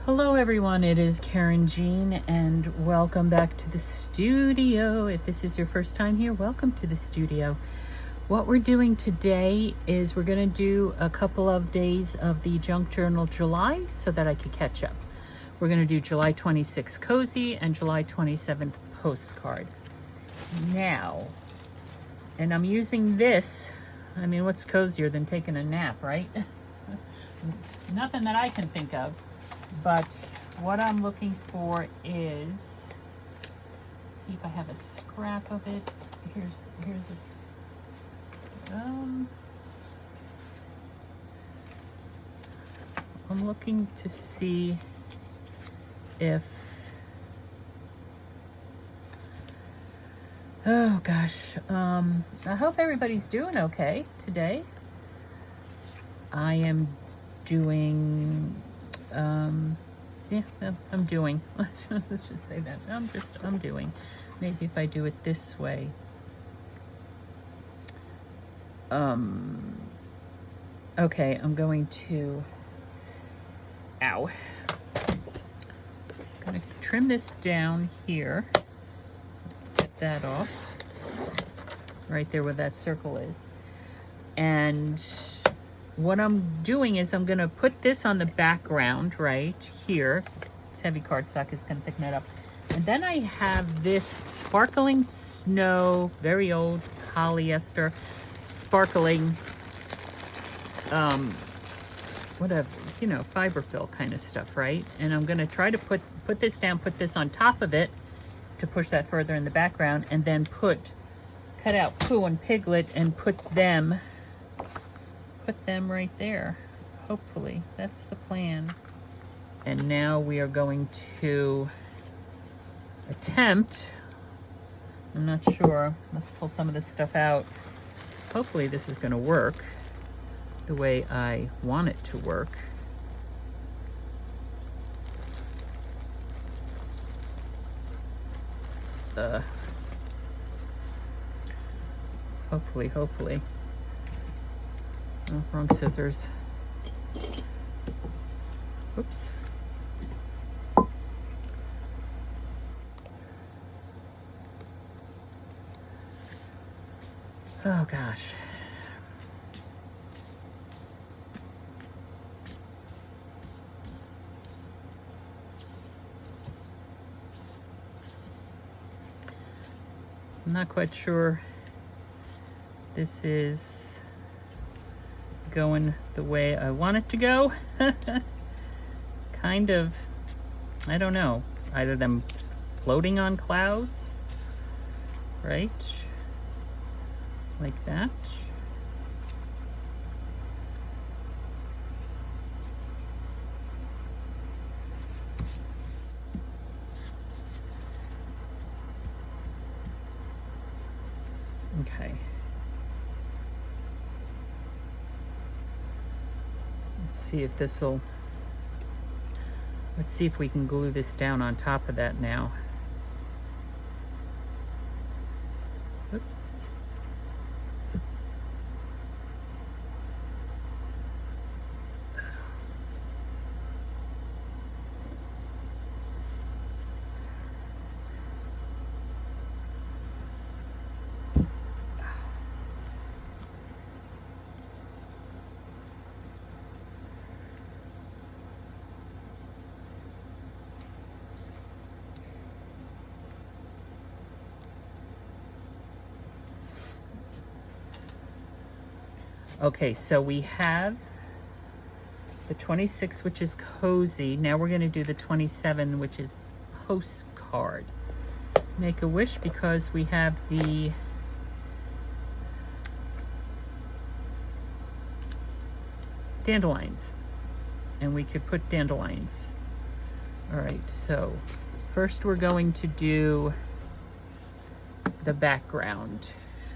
Hello everyone, it is Karynjean and welcome back to the studio. If this is your first time here, welcome to the studio. What we're doing today is we're going to do a couple of days of the Junk Journal July so that I could catch up. We're going to do July 26th Cozy and July 27th Postcard. Now, and I'm using this, I mean, what's cozier than taking a nap, right? Nothing that I can think of. But what I'm looking for is, see if I have a scrap of it. Here's this. I'm looking to see if, oh gosh, I hope everybody's doing okay today. I am doing, I'm doing. Let's just say that. I'm doing. Maybe if I do it this way. Okay, I'm going to, ow. I'm going to trim this down here. Get that off. Right there where that circle is. And what I'm doing is I'm going to put this on the background right here. It's heavy cardstock, it's going to thicken it up. And then I have this sparkling snow, very old polyester, sparkling, whatever, you know, fiberfill kind of stuff, right? And I'm going to try to put this down, put this on top of it to push that further in the background, and then cut out Pooh and Piglet and put them right there. Hopefully that's the plan. And now we are going to attempt, I'm not sure, let's pull some of this stuff out. Hopefully this is going to work the way I want it to work. Hopefully. Oh, wrong scissors. Whoops. Oh gosh. I'm not quite sure this is going the way I want it to go. Kind of, I don't know, either them floating on clouds, right? Like that. Okay. Let's see if we can glue this down on top of that now. Oops. Okay, so we have the 26, which is cozy. Now we're going to do the 27, which is postcard. Make a wish, because we have the dandelions, and we could put dandelions. All right, so first we're going to do the background.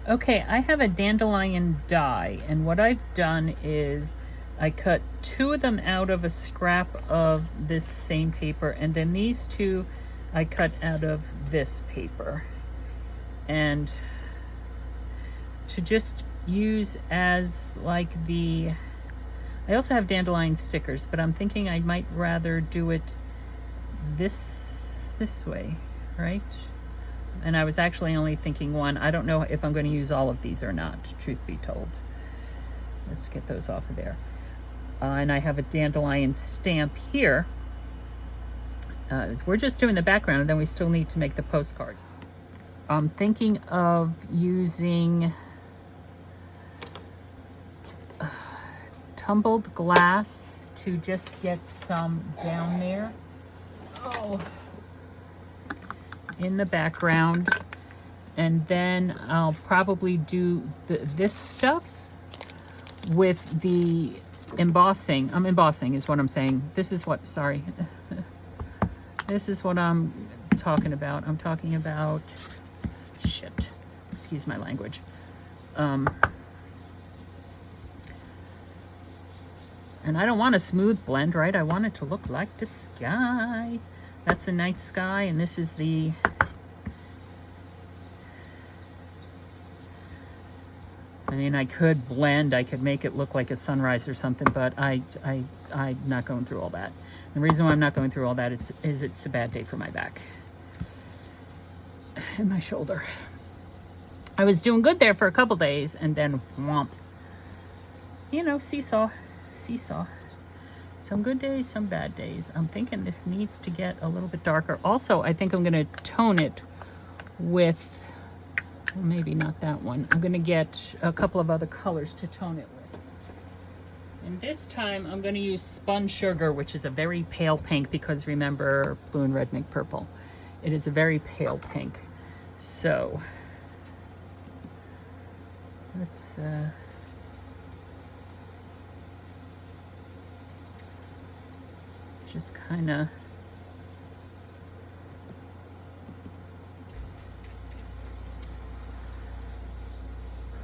Okay, I have a dandelion die, and what I've done is I cut 2 of them out of a scrap of this same paper, and then these 2 I cut out of this paper. And to just use as like the I also have dandelion stickers, but I'm thinking I might rather do it this way, right? And I was actually only thinking one. I don't know if I'm going to use all of these or not, truth be told. Let's get those off of there. And I have a dandelion stamp here. We're just doing the background, and then we still need to make the postcard. I'm thinking of using tumbled glass to just get some down there. Oh, in the background. And then I'll probably do this stuff with the embossing. Embossing is what I'm saying. This is what, sorry. This is what I'm talking about. I'm talking about, shit, excuse my language. And I don't want a smooth blend, right? I want it to look like the sky. That's the night sky, and this is the... I mean, I could blend, I could make it look like a sunrise or something, but I'm not going through all that. The reason why I'm not going through all that is it's a bad day for my back and my shoulder. I was doing good there for a couple days, and then whomp. You know, seesaw. Some good days, some bad days. I'm thinking this needs to get a little bit darker. Also, I think I'm going to tone it with, well, maybe not that one. I'm going to get a couple of other colors to tone it with. And this time I'm going to use Spun Sugar, which is a very pale pink, because remember, blue and red make purple. It is a very pale pink. So let's just kind of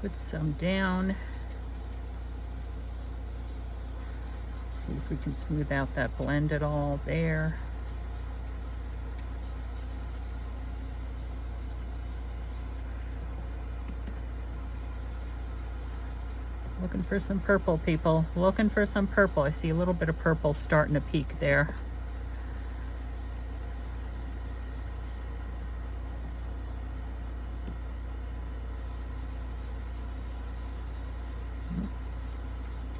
put some down. See if we can smooth out that blend at all there. Looking for some purple, people. Looking for some purple. I see a little bit of purple starting to peak there.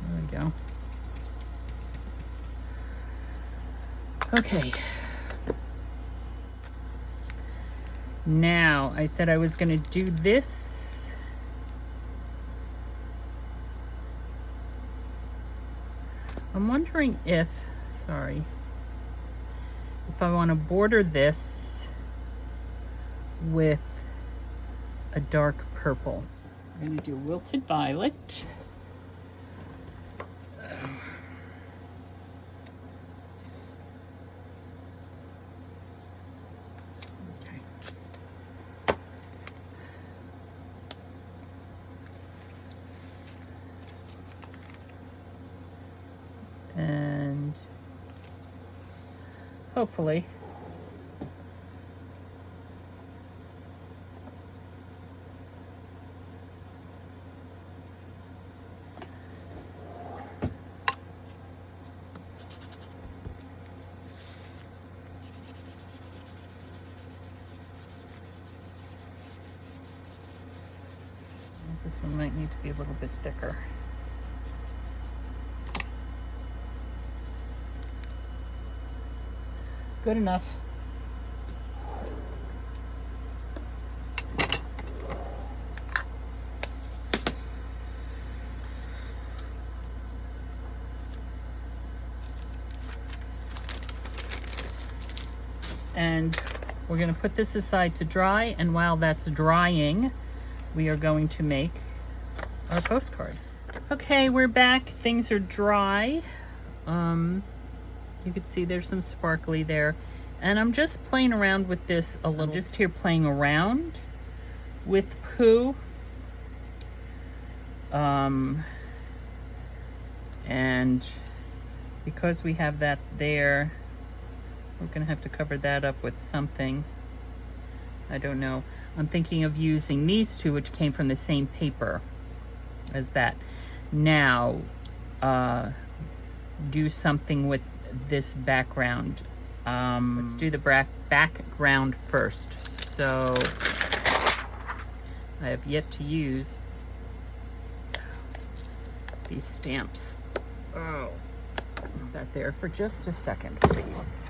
There we go. Okay. Now, I said I was going to do this. I'm wondering if I want to border this with a dark purple. I'm going to do Wilted Violet. And hopefully this one might need to be a little bit thicker. Good enough. And we're going to put this aside to dry, and while that's drying, we are going to make our postcard. Okay, we're back. Things are dry. You can see there's some sparkly there. And I'm just playing around with this a little. Just here playing around with poo. And because we have that there, we're going to have to cover that up with something. I don't know. I'm thinking of using these two, which came from the same paper as that. Now, do something with this background. Let's do the background first. So I have yet to use these stamps. Oh, leave that there for just a second, please.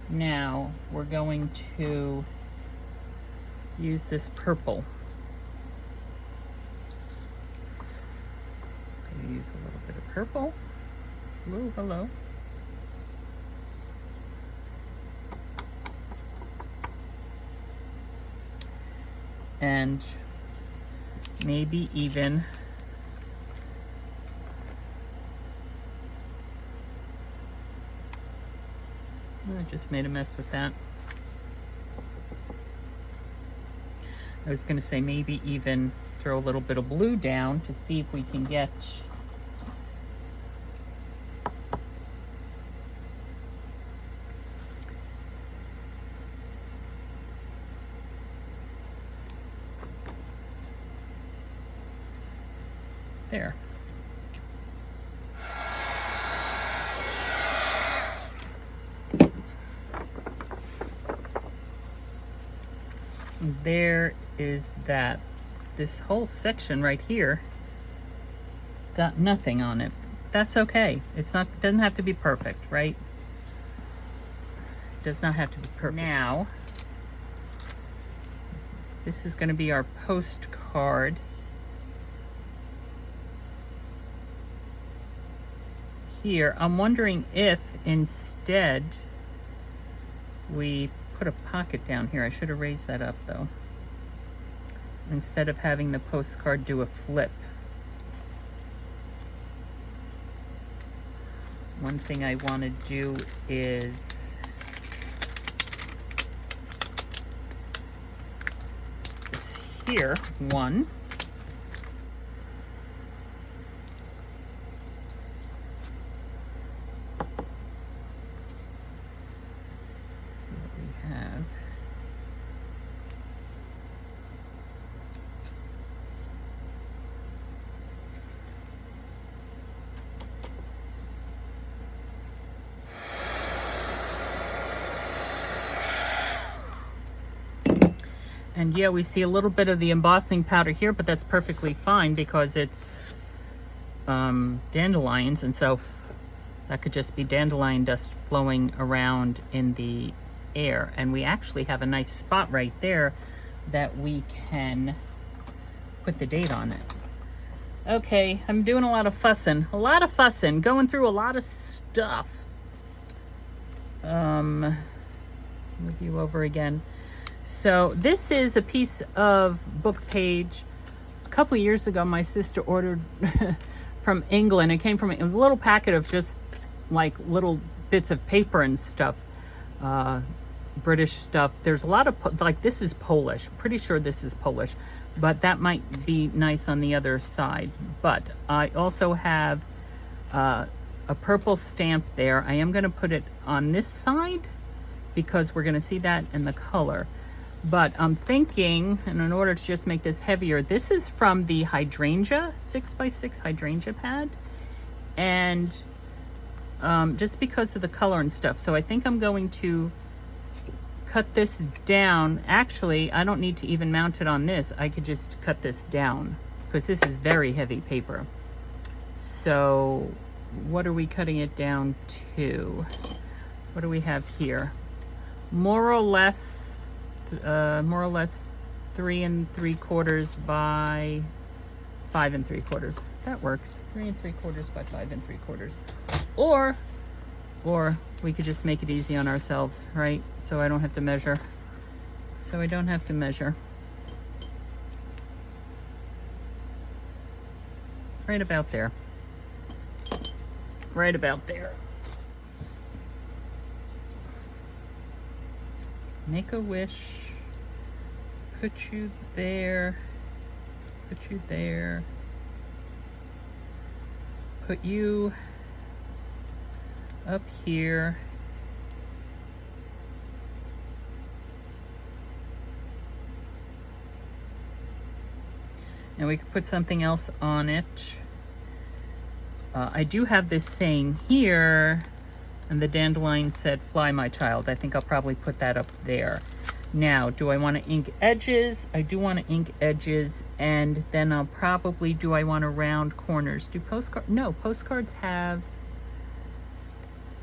Now we're going to use this purple. I'm going to use a little bit of purple. Ooh, hello. And maybe even I just made a mess with that. I was going to say maybe even throw a little bit of blue down to see if we can get there. There is that. This whole section right here got nothing on it. That's okay. Doesn't have to be perfect, right? Does not have to be perfect. Now, this is going to be our postcard. Here, I'm wondering if instead we put a pocket down here. I should have raised that up though. Instead of having the postcard do a flip. One thing I want to do is this here, one. And yeah, we see a little bit of the embossing powder here, but that's perfectly fine because it's dandelions, and so that could just be dandelion dust flowing around in the air. And we actually have a nice spot right there that we can put the date on it. Okay, I'm doing a lot of fussing, going through a lot of stuff. Move you over again. So this is a piece of book page. A couple years ago, my sister ordered from England. It came from a little packet of just like little bits of paper and stuff, British stuff. There's a lot of, like this is Polish. Pretty sure this is Polish, but that might be nice on the other side. But I also have a purple stamp there. I am going to put it on this side because we're going to see that in the color. But I'm thinking, and in order to just make this heavier, this is from the Hydrangea 6x6 Hydrangea pad, and just because of the color and stuff. So I think I'm going to cut this down. Actually, I don't need to even mount it on this. I could just cut this down because this is very heavy paper. So what are we cutting it down to? What do we have here? More or less 3 3/4 by 5 3/4. That works. 3 3/4 by 5 3/4. Or we could just make it easy on ourselves, right? So I don't have to measure. Right about there. Right about there. Make a wish. Put you there. Put you there. Put you up here. And we could put something else on it. I do have this saying here, and the dandelion said, "Fly, my child." I think I'll probably put that up there. Now, do I want to ink edges? I do want to ink edges, and then I'll probably, do I want to round corners? Do postcards? No, postcards have,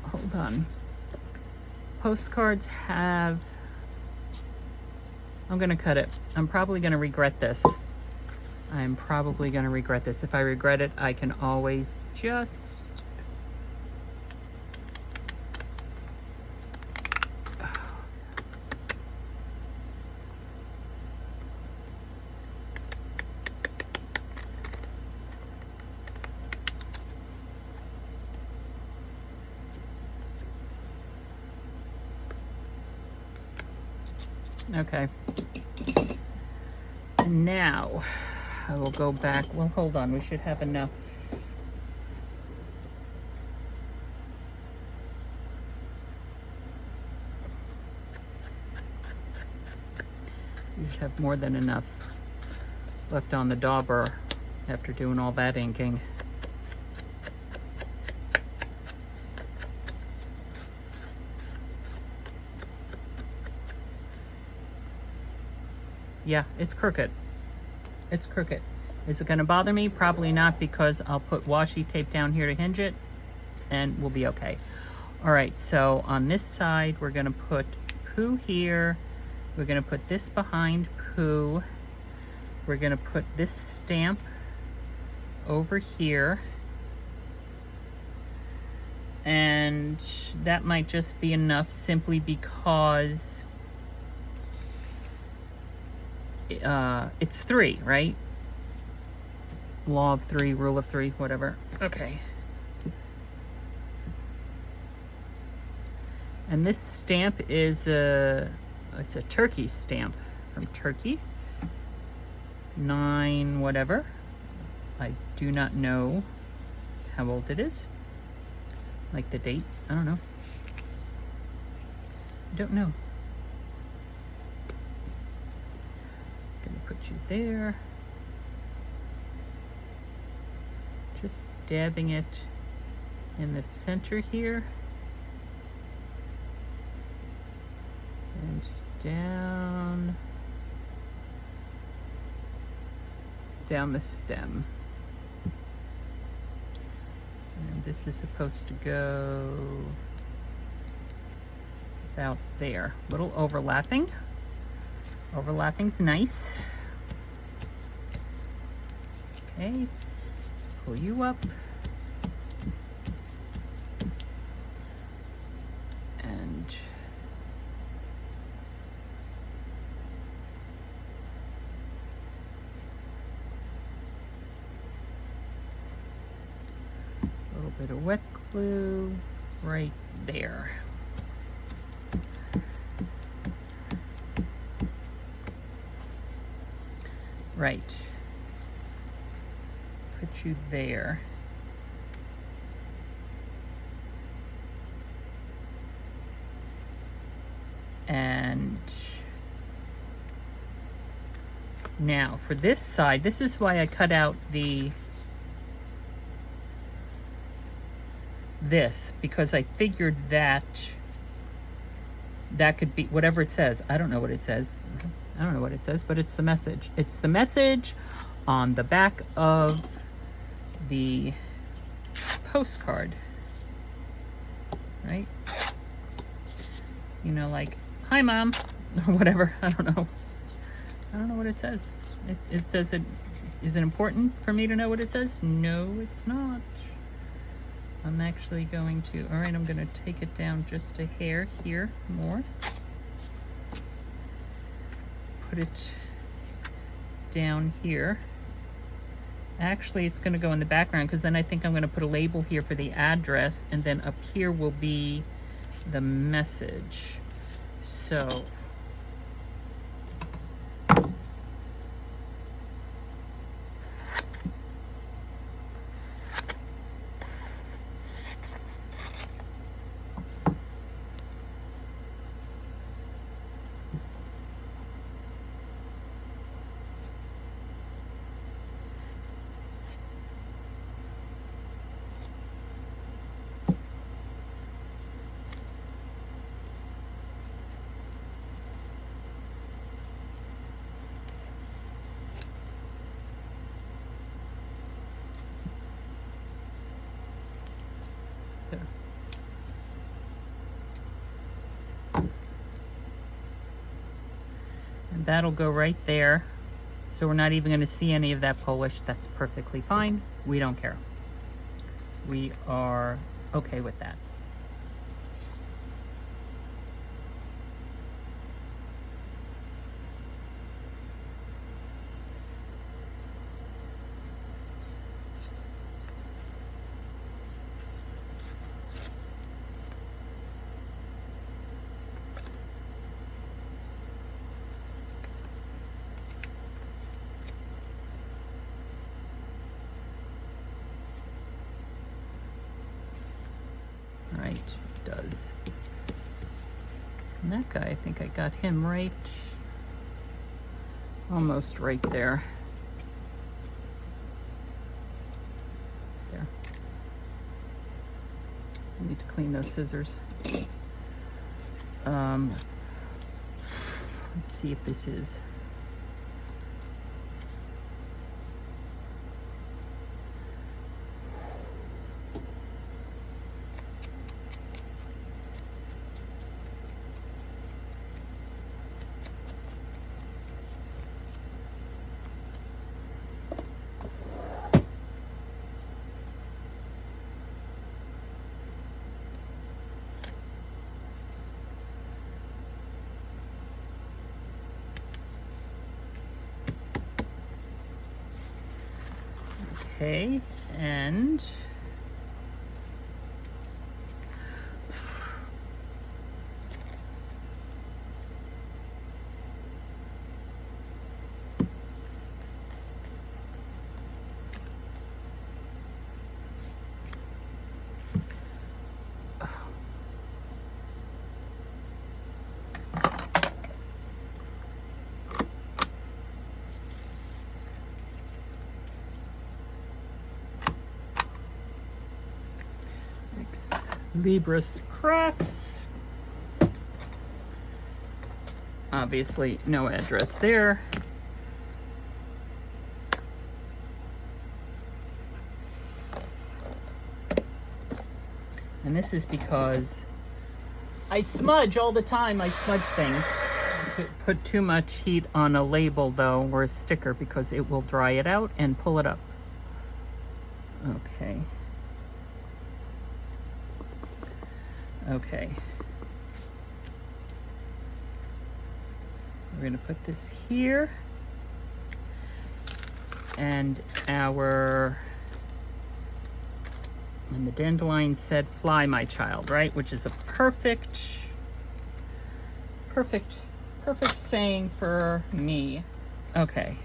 hold on. Postcards have, I'm going to cut it. I'm probably going to regret this. I'm probably going to regret this. If I regret it, I can always just... Okay. And now I will go back. Well, hold on. We should have enough. You should have more than enough left on the dauber after doing all that inking. Yeah, it's crooked. It's crooked. Is it going to bother me? Probably not, because I'll put washi tape down here to hinge it and we'll be okay. All right, so on this side, we're going to put poo here. We're going to put this behind poo. We're going to put this stamp over here. And that might just be enough, simply because it's 3, right? Law of 3, rule of 3, whatever. Okay. And this stamp is it's a Turkey stamp from Turkey. 9 whatever. I do not know how old it is. Like the date. I don't know. I don't know. Gonna put you there. Just dabbing it in the center here. And down the stem. And this is supposed to go about there. Little overlapping. Overlapping's nice. Okay, pull you up. And a little bit of wet glue right there. Right. Put you there. And now for this side, this is why I cut out this, because I figured that could be whatever it says. I don't know what it says. I don't know what it says, but it's the message. It's the message on the back of the postcard, right? You know, like, "Hi, Mom," or whatever. I don't know. I don't know what it says. Is it important for me to know what it says? No, it's not. I'm actually going to, all right, I'm going to take it down just a hair here more. Put it down here. Actually, it's going to go in the background, because then I think I'm going to put a label here for the address, and then up here will be the message. So That'll go right there. So we're not even going to see any of that polish. That's perfectly fine. We don't care. We are okay with that. Right, it does. And that guy, I think I got him right, almost right there. There. I need to clean those scissors. Let's see if this is. Okay, and Libris Crafts. Obviously, no address there. And this is because I smudge all the time. I smudge things. Put too much heat on a label, though, or a sticker, because it will dry it out and pull it up. Okay. Okay. We're going to put this here. And the dandelion said, "Fly, my child," right? Which is a perfect saying for me. Okay.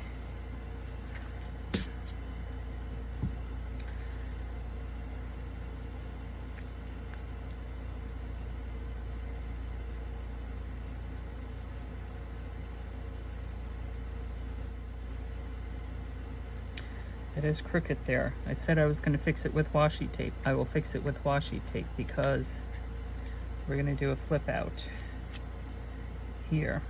It is crooked there. I said I was going to fix it with washi tape. I will fix it with washi tape because we're going to do a flip out here.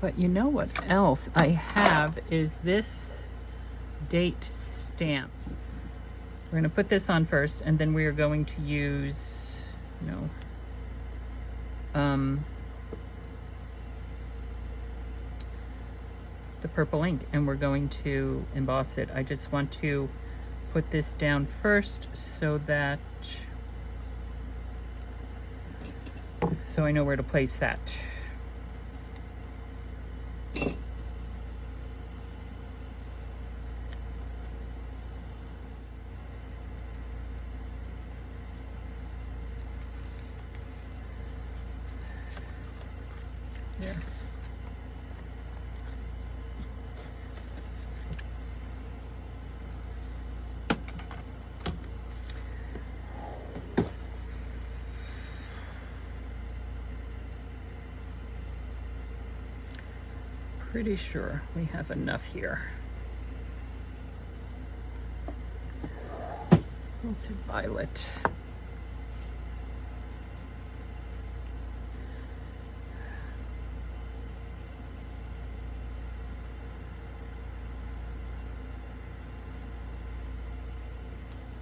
But you know what else I have is this date stamp. We're going to put this on first, and then we are going to use, the purple ink, and we're going to emboss it. I just want to put this down first so I know where to place that. There. Pretty sure we have enough here. Ultraviolet.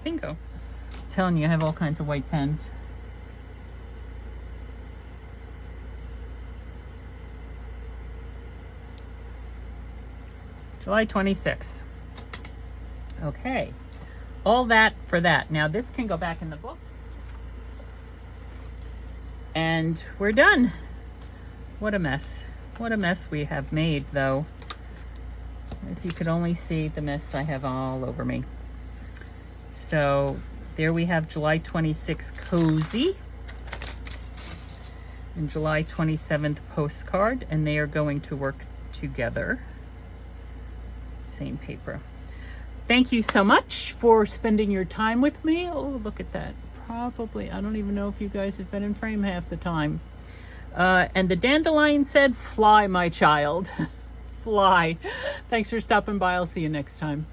Bingo. I'm telling you, I have all kinds of white pens. July 26th. Okay. All that for that. Now this can go back in the book. And we're done. What a mess. What a mess we have made, though. If you could only see the mess I have all over me. So there we have July 26th Cozy and July 27th Postcard, and they are going to work together. Same paper. Thank you so much for spending your time with me. Oh, look at that. Probably, I don't even know if you guys have been in frame half the time. And the dandelion said, fly, my child. Fly. Thanks for stopping by. I'll see you next time.